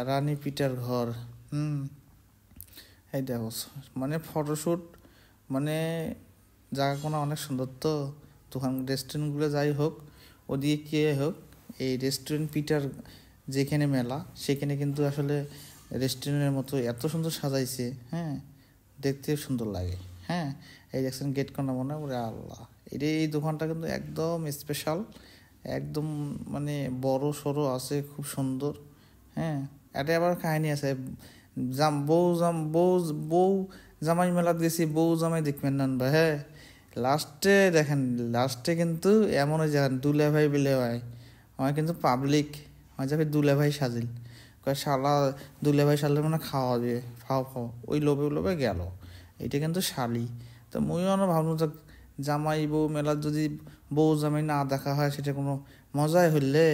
রানী পিটার ঘর, এই দেখো মানে ফটোশ্যুট, মানে জায়গাগুলো অনেক সুন্দর, তো দোকান রেস্টুরেন্টগুলো যাই হোক ওদিকে কে হোক, এই রেস্টুরেন্ট পিটার যেখানে মেলা সেখানে কিন্তু আসলে রেস্টুরেন্টের মতো এত সুন্দর সাজাইছে, হ্যাঁ, দেখতে সুন্দর লাগে। হ্যাঁ, এই দেখছেন গেট কর্নার মনে ওরে আল্লাহ, এই দোকানটা কিন্তু একদম স্পেশাল, একদম মানে বড় সড়ো আছে, খুব সুন্দর। হ্যাঁ, এটা আবার কাহিনী আছে, বউ জামাই মেলাত গেছি, বউ জামাই দেখবেন না ভাই। হ্যাঁ, লাস্টে দেখেন, লাস্টে কিন্তু এমন হয়ে যান দুলে ভাই বিলে ভাই, আমার কিন্তু পাবলিক আমার যাবে দুলে ভাই সাজিল, কয় শালা দুলে ভাই সাজলে মানে খাওয়া দিয়ে খাও খাও, ওই লোভে লোভে গেল, এটা কিন্তু শালি। তো মুইও না ভাবলাম তো জামাই বউ মেলার যদি বউ জামাই না দেখা হয় সেটা কোনো মজাই হইলে।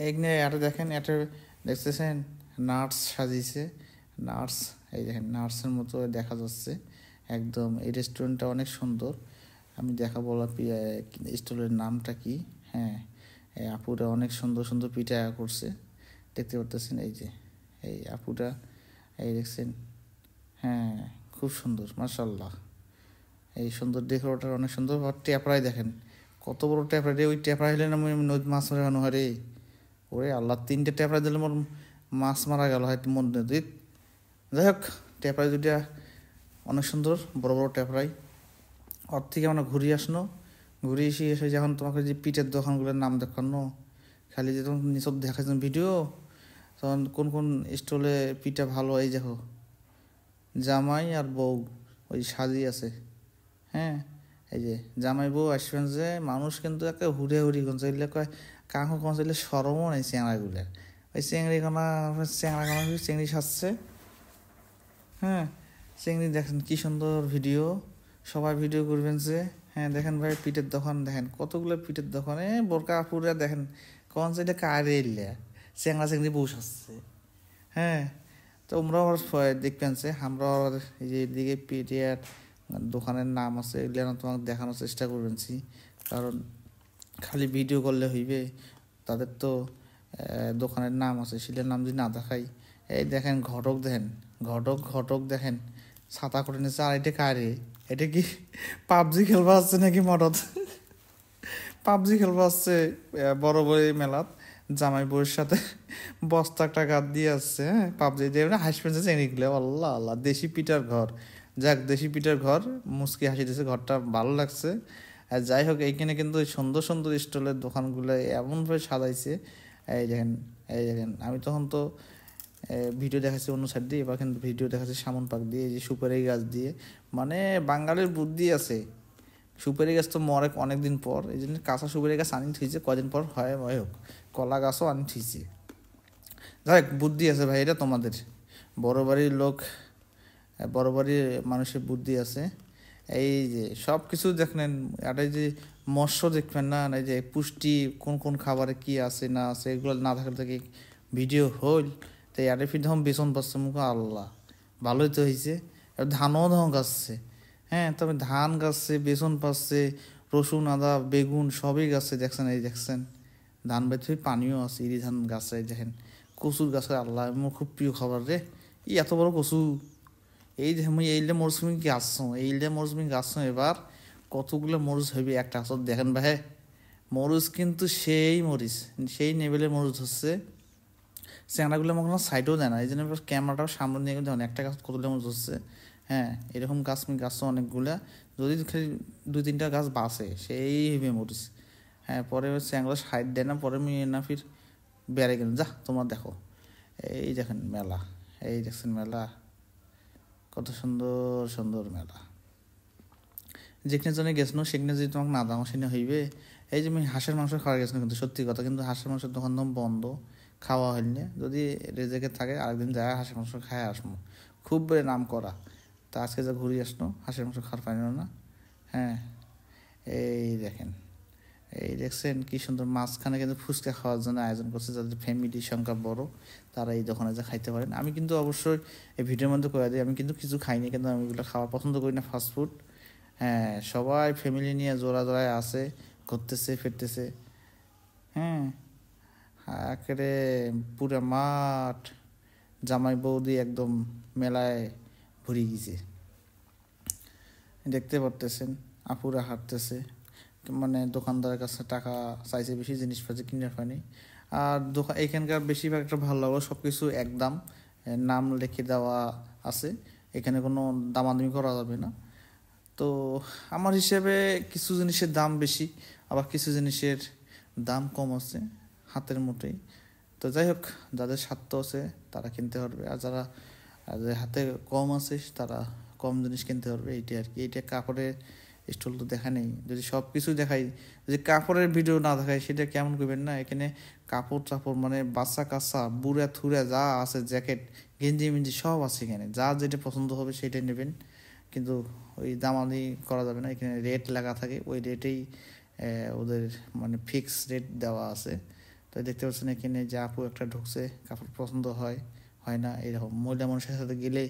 এইখানে এটা দেখেন, এটা দেখতেছেন নার্স সাজিয়েছে, নার্স, এই দেখেন নার্সের মতো দেখা যাচ্ছে একদম। এই রেস্টুরেন্টটা অনেক সুন্দর, আমি দেখাবো স্টলের নামটা কি। হ্যাঁ, এই আপুরা অনেক সুন্দর সুন্দর পিঠা করছে, দেখতে পারতেছেন এই যে এই আপুটা, এই দেখছেন। হ্যাঁ, খুব সুন্দর মাশাল্লাহ, এই সুন্দর ডেকোরেটার অনেক সুন্দর। আর ট্যাপড়াই দেখেন কত বড় ট্যাপড়া রে, ওই ট্যাপড়া হইলে না নদী মাছ মারা গানো হয় রে, ওরে আল্লাহ, 3টে ট্যাপড়া দিলে মোর মাছ মারা গেল হয়তো মন নদীত। যাই হোক, ট্যাপড়াই দুইটা অনেক সুন্দর, বড় বড় ট্যাপড়াই। ওর থেকে আমরা ঘুরিয়ে আসনো, ঘুরে এসে যখন তোমাকে যে পিঠের দোকানগুলোর নাম দেখানো, খালি যে তখন সব দেখাচ্ছেন ভিডিও, তখন কোন কোন স্টলে পিঠা ভালো, এই দেখো জামাই আর বউ ওই সাজি আছে। হ্যাঁ, এই যে জামাই বউ আসবেন যে মানুষ কিন্তু একে হুড়ে হুড়ি কোন চাইলে কয় কাকু কোন চাইলে সরমও নেই চেংড়াগুলো, ওই চেংড়ি সাজছে। হ্যাঁ, চিংড়ি দেখেন কি সুন্দর ভিডিও, সবাই ভিডিও করবেন যে। হ্যাঁ দেখেন ভাই পিঠের দোকান দেখেন, কতগুলো পিঠের দোকানে বোরকা আপুরা দেখেন কোন সাইডে কারে এলে চেংড়া চেংড়ি বউ সাজছে। হ্যাঁ, তো তোমরাও দেখবেন যে আমরাও এই যে এদিকে পিঠিয়ার দোকানের নাম আছে এগুলো তোমাকে দেখানোর চেষ্টা করবেন, কারণ খালি ভিডিও করলে হইবে, তাদের তো দোকানের নাম আছে, সেটার নাম যদি না দেখাই। এই দেখেন ঘটক দেখেন, ঘটক দেখেন ছাতা করে নিচ্ছে, আর এটা কারে, এটা কি পাবজি খেলবা আসছে নাকি মদত, পাবজি খেলবা আসছে বড় বড় মেলাত জামাই বউয়ের সাথে বস্তা একটা গাদ দিয়ে আসছে। হ্যাঁ, পাবজি দিয়ে হাসবেন যে চেনি গেলে আল্লাহ আল্লাহ, দেশি পিঠার ঘর, যাক দেশি পিঠার ঘর, মুচকি হাসি দিয়েছে, ঘরটা ভালো লাগছে। আর যাই হোক, এইখানে কিন্তু সুন্দর সুন্দর স্টলের দোকানগুলো এমনভাবে সাজাইছে। এই দেখেন, এই দেখেন আমি তখন তো ভিডিও দেখাচ্ছি অন্য সাইড দিয়ে, এবার কিন্তু ভিডিও দেখাচ্ছি সামন পাক দিয়ে, এই যে সুপারি গাছ দিয়ে, মানে বাঙালির বুদ্ধি আছে। সুপারি গাছ তো মরে অনেকদিন পর, এই জন্য কাঁচা সুপারি গাছ আনি ঠিকছে, কদিন পর হয় হোক, কলা গাছও আনি ঠিকছে। যাই হোক, বুদ্ধি আছে ভাই, এটা তোমাদের বড় বাড়ির লোক, বড় বাড়ির মানুষের বুদ্ধি আছে। এই যে সব কিছু দেখলেন, আর এই যে মৎস্য দেখবেন না, এই যে পুষ্টি কোন কোন খাবারে কি আছে না আছে এগুলো না থাকলে থেকে ভিডিও হইল, তাই আরে ফির ধম বেসন পাচ্ছে মুখে আল্লাহ, ভালোই তো হয়েছে। ধানও গাছছে, হ্যাঁ, তবে ধান গাছছে, বেসন পাচ্ছে, রসুন আদা বেগুন সবই গাছে দেখছেন, এই দেখছেন ধান বেঁচে পানিও আছে, ইরি ধান গাছে দেখেন, কচুর গাছে আল্লাহ আমার খুব প্রিয় খাবার রে, এত বড় কচু। এই যে আমি এইলে মরসুমি গাছছো, এইলে মরসুমি গাছছো, এবার কতগুলো মরিচ হইবে একটা গাছ দেখেন ভাই, মরিচ কিন্তু সেই মরিচ, সেই লেভেলের মরিচ হচ্ছে, চ্যাংড়াগুলো আমার কোনো সাইডেও দেয় না, এই জন্য ক্যামেরাটাও সামনে নিয়ে কিন্তু একটা গাছ কতগুলো মরিচ হচ্ছে। হ্যাঁ, এরকম গাছও অনেকগুলা, যদি খালি 2-3টা গাছ বাঁচে সেই হইবে মরিচ। হ্যাঁ, পরে চ্যাংড়া সাইড দেয় না, পরে আমি না ফির বেড়ে গেলাম, যা তোমার দেখো, এই দেখেন মেলা, এই দেখছেন মেলা, কত সুন্দর সুন্দর মেলা, যেখানে জন্য গেছো সেখানে যদি তোমাকে না দাও সেখানে হইবে। এই যে আমি হাঁসের মাংস খাওয়া গেছিলাম, কিন্তু সত্যি কথা, কিন্তু হাঁসের মাংসের দোকান বন্ধ, খাওয়া হইলে যদি রেজেকে থাকে আরেকদিন যায় হাঁসের মাংস খায় আসবো, খুব নাম করা। তা আজকে যা ঘুরে আসলো হাঁসের মাংস খাওয়ার পাইল না। হ্যাঁ, এই দেখেন, এই দেখছেন কি সুন্দর, মাঝখানে কিন্তু ফুচকা খাওয়ার জন্য আয়োজন করছে, যাদের ফ্যামিলির সংখ্যা বড় তারা এই দোকানে যা খাইতে পারেন। আমি কিন্তু অবশ্যই এই ভিডিওর মধ্যে করে দিই, আমি কিন্তু কিছু খাইনি, কিন্তু আমি এগুলো খাওয়া পছন্দ করি না, ফাস্টফুড। হ্যাঁ, সবাই ফ্যামিলি নিয়ে জোড়ায় আছে, ঘুরতেছে ফিরতেছে। হ্যাঁ, একেবারে পুরা মাঠ জামাই বৌদি একদম মেলায় ভরে গেছে। দেখতে পারতেছেন আপুরা হাঁটতেছে, মানে দোকানদারের কাছে টাকা চাইছে বেশি, জিনিসপাতি কিনে পায়নি। আর দোকান এখানকার বেশিরভাগ একটা ভালো লাগলো, সব কিছু একদম নাম লিখে দেওয়া আছে, এখানে কোনো দামাদামি করা যাবে না। তো আমার হিসেবে কিছু জিনিসের দাম বেশি, আবার কিছু জিনিসের দাম কম আছে, হাতের মুঠোই। তো যাই হোক, যাদের স্বার্থ আছে তারা কিনতে পারবে, আর যাদের হাতে কম আছে তারা কম জিনিস কিনতে পারবে, এইটাই আর কি। এইটা কাপড়ের স্টল তো দেখা নেই, যদি সব কিছু দেখাই, যদি কাপড়ের ভিডিও না দেখায় সেটা কেমন করবেন না। এখানে কাপড় চাপড় মানে বাচ্চা কাচ্চা বুড়া থুড়া যা আছে, জ্যাকেট গেঞ্জি মেঞ্জি সব আছে এখানে, যা যেটা পছন্দ হবে সেটাই নেবেন। কিন্তু ওই দামাদামি করা যাবে না, এখানে রেট লাগা থাকে, ওই রেটেই ওদের মানে ফিক্স রেট দেওয়া আছে। তো দেখতে পাচ্ছেন এখানে যে আপু একটা ঢুকছে, কাপড় পছন্দ হয় হয় না এরকম মহিলা মানুষের সাথে গেলে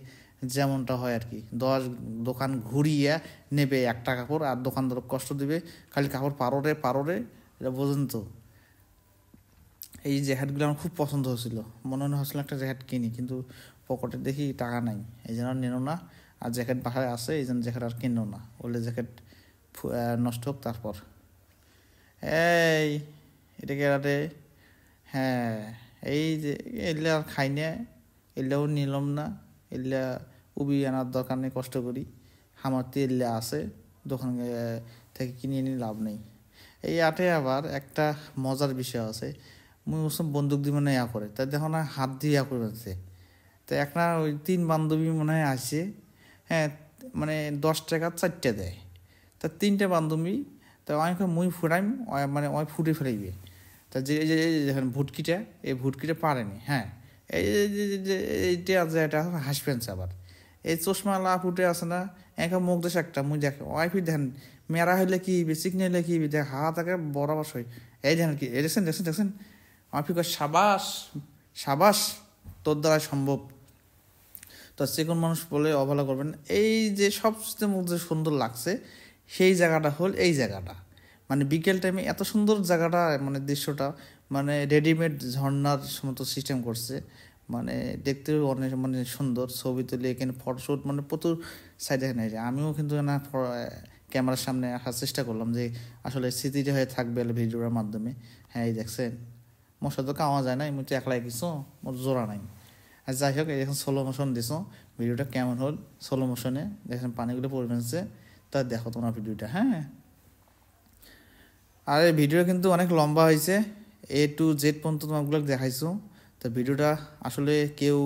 যেমনটা হয় আর কি, 10 দোকান ঘুরিয়ে নেবে একটা কাপড়, আর দোকানদার কষ্ট দিবে খালি কাপড় পারোরে, এটা বোঝেন তো। এই জ্যাকেটগুলো আমার খুব পছন্দ হয়েছিল, মনে হচ্ছিল একটা জ্যাকেট কিনি, কিন্তু পকেটে দেখি টাকা নাই, এই জন্য নিল না। আর জ্যাকেট বাসায় আছে, এই জন্য জ্যাকেট আর কিনলো না, বললে জ্যাকেট নষ্ট হোক তারপর। এই এটা কে? হ্যাঁ, এই যে এগুলা আর খাই না, এগুলাও নিলাম না, এগুলা উবি আনার দরকার নেই, কষ্ট করি আমার তো এগুলা আছে, দোকান থেকে কিনে নিয়ে লাভ নেই। এই আটে আবার একটা মজার বিষয় আছে, মুই ওসব বন্দুক দিয়ে মনে ইয়া করে, তাই দেখো না হাত দিয়ে ইয়া করে আছে। তো একটা ওই 3 বান্ধবী মনে হয় আসে, হ্যাঁ, মানে 10 টাকা 4টে দেয়, তা 3টে বান্ধবী, তা অনেক মুই ফুরাইম, মানে ওই ফুটে ফেরাইবে। তা যে এই যে দেখেন ভুটকিটা, এই ভুটকিটা পারেনি, হ্যাঁ, এই যে এইটা আছে, এটা হাসবেন আবার এই চশমালা ফুটে আছে না, একা মুখ দেশ একটা মুই দেখে ওয়াইফি দেখেন, মেরা হইলে কি চিকনি হইলে কি দেখ হাত আগে বরাবর হয়, এই দেখেন কি এই দেখছেন ওয়াইফি কয় সাবাস সাবাস, তোর দ্বারা সম্ভব। তো চিকন মানুষ বলে অবহেলা করবেন। এই যে সবচেয়ে মধ্যে সুন্দর লাগছে সেই জায়গাটা হল এই জায়গাটা, মানে বিকেল টাইমে এত সুন্দর জায়গাটা, মানে দৃশ্যটা, মানে রেডিমেড ঝর্ণার মতো সিস্টেম করছে, মানে দেখতেও অনেক মানে সুন্দর, ছবি তুলে এখানে ফটোশ্যুট মানে প্রচুর সাইডে এখানে। আমিও কিন্তু না ক্যামেরার সামনে আসার চেষ্টা করলাম যে আসলে স্মৃতিটা হয়ে থাকবে ভিডিওর মাধ্যমে। হ্যাঁ, এই দেখছেন মশা তো কাওয়া যায় না, এমনি তো একলাই কিছু মোর জোড়া নাই। আর যাই হোক, এখন সোলো মোশন দিছো, ভিডিওটা কেমন হল সোলো মোশনে দেখেন পানিগুলো পড়বে, তা দেখো তোমার ভিডিওটা। হ্যাঁ, আর এই ভিডিও কিন্তু অনেক লম্বা হয়েছে, A to Z পর্যন্ত তোমাগুলো দেখাইছো। তো ভিডিওটা আসলে কেউ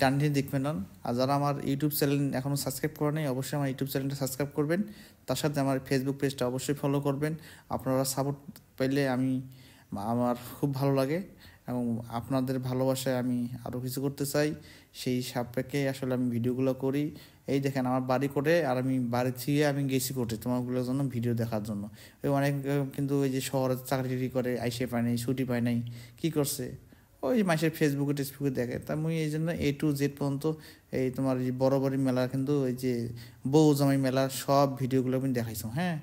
টানটি দেখবে না। আর যারা আমার ইউটিউব চ্যানেল এখনও সাবস্ক্রাইব করে নেই, অবশ্যই আমার ইউটিউব চ্যানেলটা সাবস্ক্রাইব করবেন, তার সাথে আমার ফেসবুক পেজটা অবশ্যই ফলো করবেন। আপনারা সাপোর্ট পেলে আমার খুব ভালো লাগে, এবং আপনাদের ভালোবাসায় আমি আরও কিছু করতে চাই, সেই সাপেক্ষে আসলে আমি ভিডিওগুলো করি। এই দেখেন আমার বাড়ি করে, আর আমি বাড়ি থেকে আমি গেছি করতে তোমাগুলোর জন্য ভিডিও দেখার জন্য। ওই অনেক কিন্তু ওই যে শহরে চাকরি করে আইসে পায় নাই, ছুটি পায় নাই, কী করছে ওই মাসের ফেসবুকে টেসবুকে দেখে। তা মুই এই জন্য A to Z পর্যন্ত এই তোমার বড় বড় মেলা, কিন্তু ওই যে বউ জামাই মেলা সব ভিডিওগুলো আমি দেখাইছো। হ্যাঁ,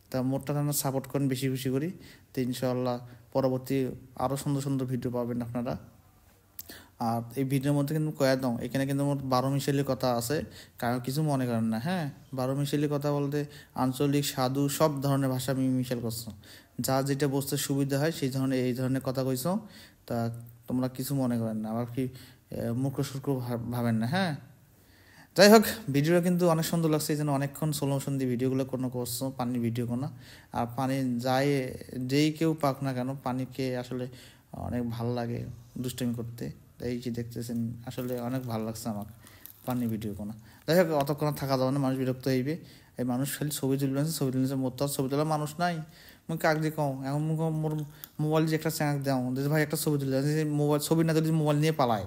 তা মোটটা সাপোর্ট করেন বেশি বেশি করি, তো ইনশাআল্লাহ পরবর্তী আরও সুন্দর সুন্দর ভিডিও পাবেন আপনারা। আর এই ভিডিওর মধ্যে কিন্তু কয়া দাও, এখানে কিন্তু মোট 12 মিশালি কথা আছে, কারণ কিছু মনে করেন না। হ্যাঁ, 12 মিশালি কথা বলতে আঞ্চলিক সাধু সব ধরনের ভাষা আমি মিশাল করছো, যা যেটা বুঝতে সুবিধা হয় সেই ধরনের এই ধরনের কথা কইছো। তা তোমরা কিছু মনে করেন না, আবার কি মূর্খ সূর্খ ভাবেন না। হ্যাঁ, যাই হোক, ভিডিওটা কিন্তু অনেক সুন্দর লাগছে, এই জন্য অনেকক্ষণ সোলোমোশন দিয়ে ভিডিওগুলো কোনো করছো, পানির ভিডিও কোনো। আর পানি যায় যেই কেউ পাক না কেন, পানিকে আসলে অনেক ভালো লাগে দুষ্টামি করতে। এই যে দেখতেছেন আসলে অনেক ভালো লাগছে আমার পানির ভিডিও কোনো। যাই হোক, অতক্ষণ থাকা যাবে না, মানুষ বিরক্ত হইবে। এই মানুষ খালি ছবি তুলছে মোর তো আর ছবি তোলার মানুষ নাই। মুই কাক দিয়ে কও, এখন মোর মোবাইল যে একটা চ্যানেল দেও ভাই একটা ছবি তুলে, মোবাইল ছবি না তুলে মোবাইল নিয়ে পালায়,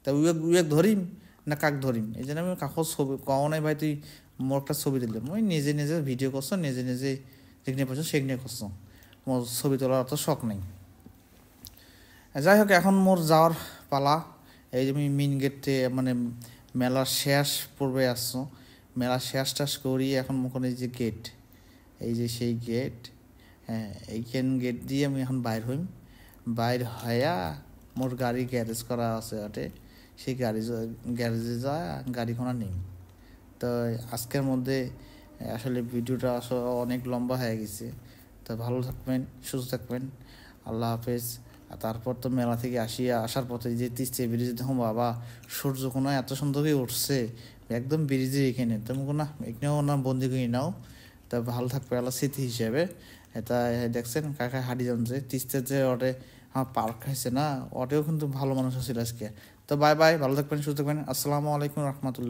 তা উইক ধরিম না কাক ধরিম। এই জন্য আমি কাকর ছবি কও নাই ভাই, তুই মোর একটা ছবি দিলাম, ওই নিজে নিজে ভিডিও করছো, নিজে নিজে যেখানে পাচ্ছ সেখানে করছো, মোর ছবি তোলার অত শখ নেই। যাই হোক, এখন মোর যাওয়ার পালা। এই যে আমি মেন গেটে মানে মেলার শেষ পূর্বে আসছো, মেলার শেষ টাস করি এখন মুখন এই যে গেট, এই যে সেই গেট। হ্যাঁ, এইখান গেট দিয়ে আমি এখন বাইর হইয়া মোর গাড়ি গ্যারেজ করা আছে ওটে, সেই গ্যারেজে যা গাড়িখানা নিম। তো আজকের মধ্যে আসলে ভিডিওটা আসলে অনেক লম্বা হয়ে গেছে। তো ভালো থাকবেন, সুস্থ থাকবেন। আল্লাহ হাফেজ। আর তারপর তো মেলা থেকে আসার পথে যে তিস্তা ব্রিজ দেখো বাবা, সূর্য কোনো এত সুন্দর করে উঠছে একদম ব্রিজের এখানে, তুমি কোনো এখানেও না বন্দি করে নাও। তা ভালো থাকবে আল্লাহ স্মৃতি হিসেবে। এটা দেখছেন কাকা হাঁটি জানছে তিস্তার যে ওটে আমার পার্ক খাইছে না, ওটেও কিন্তু ভালো মানুষ ছিল আজকে। তো বাই বাই, ভালো থাকবেন, সুস্থ থাকবেন। আসসালামু আলাইকুম রহমতুল্লাহ।